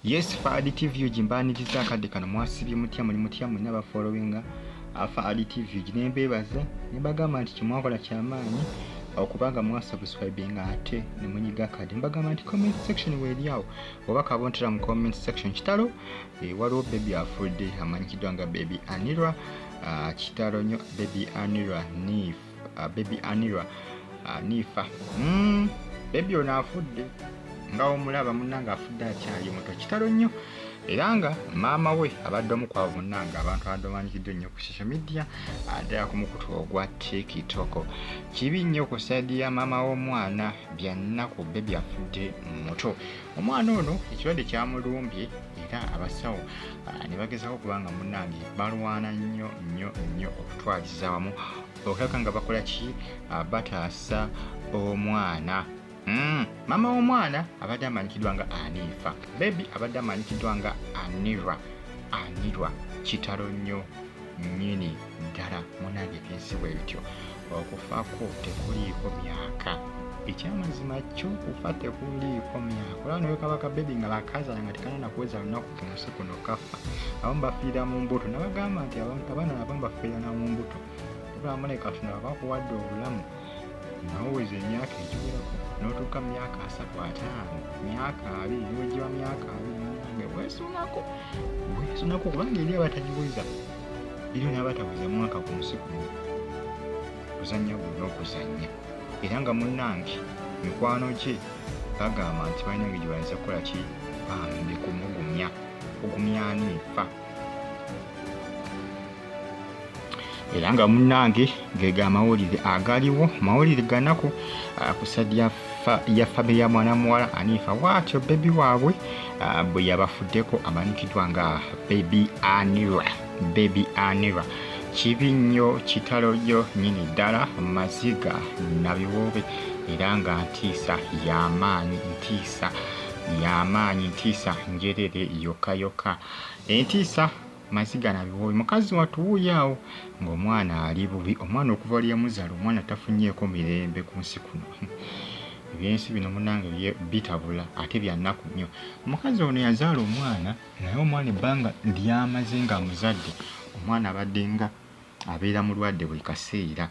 Yes, Fadi TV jimbaniriza akadde kano mwasibye mutya muli mutya mwenna ba followinga Fadi TV nembebaza nebagamba nti kimwakola kyamaanyi okubanga mwasubscribinga ate ne munyiga kadi mbagamba nti comment section weliawo oba kabontera mu comment section Kitalo waliwo Baby Afudde amanyikidwa nga Baby Anirwa Kitalo nyo Baby Anirwa Baby Anirwa Nifa Baby ono afudde nga omulaba munnanga afudde akyali muto Kitalo nnyo era nga maama we abadde omukwavu munnanga abantu abamanyikiddwa nnyo ku social media ate akumukutu ogwa TikTok kibi nnyo ku saidi ya maama w'omwana byannaku Baby afudde muto omwana ono ekirwadde kyamulumbye era abasawo ne bagezaako kubanga munnange balwana nnyo okutwaliza wamu okulabika nga bakola ki bataasa omwana mama w'omwana abadde amanyikiddwa nga Anifa Baby abadde amanyikiddwa nga Anirwa Kitalo nnyo nnyini ddala munange byensiwa ebityo okufaako tekuliiko myaka ekyamazima kyo kufa tekuliiko myaka olaba newekabaka Baby nga bakazala nga tekanana kuweza lunaku ku nsi kuno kafa abamu bafiira mu mbuto nabagamba nti abaana abamu bafiira mu mbuto tubulamu ne katonda bakuwadde obulamu naweza emyaka egiwerako n'otuuka myaka 35 myaka 2 wegiwa myaka 2 weesunako kubanga eri abatagiweza eri n'abataweza mwaka ku nsi kuno kuzannya gulina okuzannya era nga munnange mikwano gye bagamba nti balina nga gye bayinza kukola ki Bambi kumugumya Anifa era nga munnange gega amawulire agaliwo mawulire ganaku ku saidi ya famire ya mwana muwala Anifa bwatyo Baby waabwe bwe yabafuddeko amanyikiddwa nga Baby Anirwa kibi nnyo Kitalo yo nnyini ddala Maziiga nabiwoobe era nga Entiisa y'amaanyi Entiisa njerere yokka Entiisa Maziiga nabiwoobe mukazi watuwuyawo ng'omwana ali bubi omwana okuva lyemuzaala omwana tafunyeeko mirembe ku nsi kuno ebyensi bino munange bitabula ate byannaku nnyo omukazi ono yazaala omwana naye omwana ebbanga lyamaze nga muzadde omwana abadde nga abeera mulwadde buli kaseera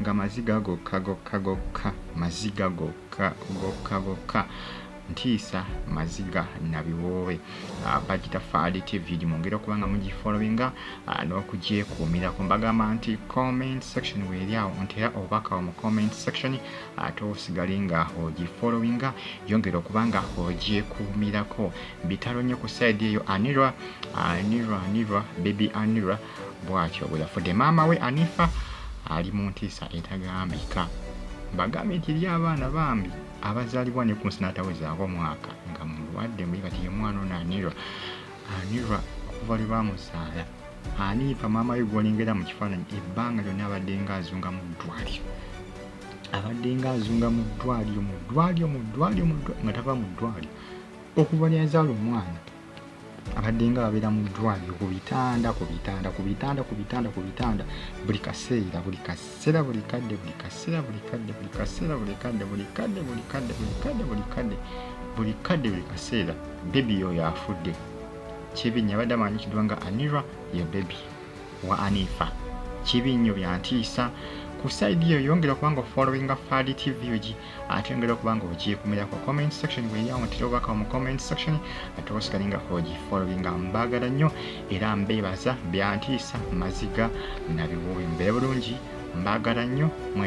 nga Maziiga Goka Entiisa Maziiga nabiwoobe bagita Fadi TV mwongera okubanga mugifollowinga n'okugyekuumirako mbagamba nti comment section weeriawo ntera obubaka mu comment section ate osigale nga ogifollowinga yongera okubanga ogyekuumirako bitalo nnyo ku side eyo Anirwa Baby Anirwa bwatyo bwe yafudde maama we Anifa ali mu Entiisa etagambika mbagambye nti eri abaana Bambi abazaalibwa ne ku nsi n'atawezaako mwaka nga mulwadde muli kati ye mwana ono Anirwa okuva lwe bamuzaala Anifa maama we gw'olengera mu kifaananyi ebbanga lyonna abadde nga azunga mu ddwaliro nga tava mu ddwaliro okuva lyazaala omwana abadde nga babeera mu ddwaliro ku bitanda buli kaseera buli kaseera Baby oyo afudde kibi nnyo abadde amanyikiddwa nga Anirwa ye Baby wa Anifa kibi nnyo bya Entiisa ku side eyo yongera okubanga followinga Fadi TV ogi ate yongera okubanga ogyekumirako comment section weeriawo ntera obubaka mu comment section ate osigale nga ogifollowinga mbaagala nnyo era mbeebaza bya Entiisa Maziiga nabiwoobe mbeere bulungi mbaagala nnyo